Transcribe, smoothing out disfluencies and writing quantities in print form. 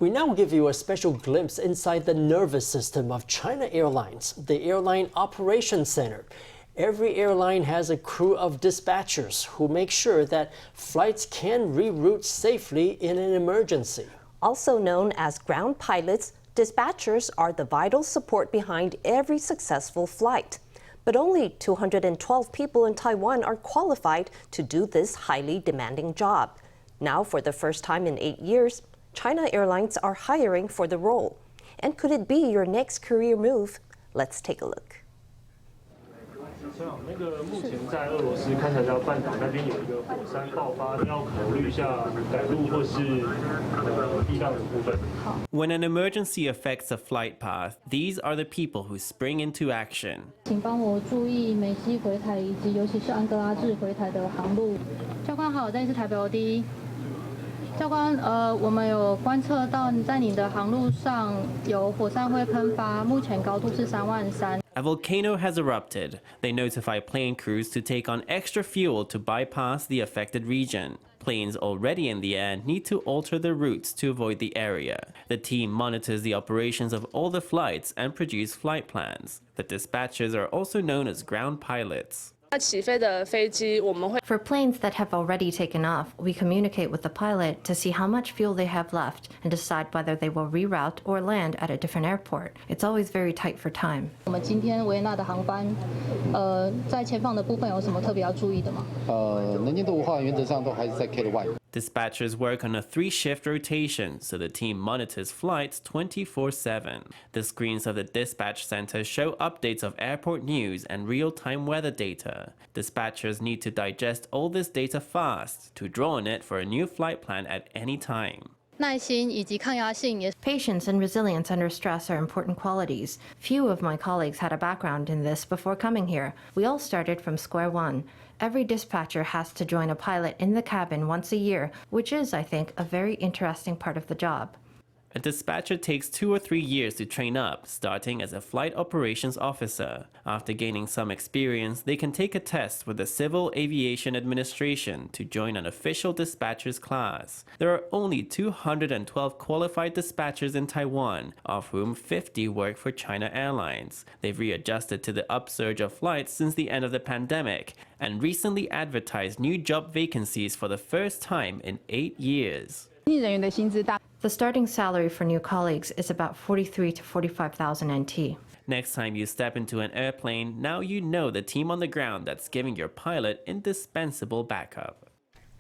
We now give you a special glimpse inside the nervous system of China Airlines, the Airline Operations Center. Every airline has a crew of dispatchers who make sure that flights can reroute safely in an emergency. Also known as ground pilots, dispatchers are the vital support behind every successful flight. But only 212 people in Taiwan are qualified to do this highly demanding job. Now, for the first time in 8 years, China Airlines are hiring for the role. And could it be your next career move? Let's take a look. 那个目前在俄罗斯勘察加半岛那边有一个火山爆发，要考虑一下改路或是避让的部分。When an emergency affects a flight path, these are the people who spring into action. 请帮我注意美西回台以及尤其是安哥拉至回台的航路。教官好，这里是台北OD。教官，我们有观测到在你的航路上有火山灰喷发，目前高度是33000。A volcano has erupted. They notify plane crews to take on extra fuel to bypass the affected region. Planes already in the air need to alter their routes to avoid the area. The team monitors the operations of all the flights and produce flight plans. The dispatchers are also known as ground pilots. For planes that have already taken off, we communicate with the pilot to see how much fuel they have left and decide whether they will reroute or land at a different airport. It's always very tight for time. 我们今天维也纳的航班，在前方的部分有什么特别要注意的吗？能见度的话，原则上都还是在 K1。 Dispatchers work on a 3-shift rotation, so the team monitors flights 24/7. The screens of the dispatch center show updates of airport news and real-time weather data. Dispatchers need to digest all this data fast to draw on it for a new flight plan at any time. 耐心以及抗压性也。 Patience and resilience under stress are important qualities. Few of my colleagues had a background in this before coming here. We all started from square one. Every dispatcher has to join a pilot in the cabin once a year, which is, I think, a very interesting part of the job. A dispatcher takes 2 or 3 years to train up, starting as a flight operations officer. After gaining some experience, they can take a test with the Civil Aviation Administration to join an official dispatcher's class. There are only 212 qualified dispatchers in Taiwan, of whom 50 work for China Airlines. They've readjusted to the upsurge of flights since the end of the pandemic and recently advertised new job vacancies for the first time in 8 years. The starting salary for new colleagues is about 43 to 45,000 NT. Next time you step into an airplane, now you know the team on the ground that's giving your pilot indispensable backup.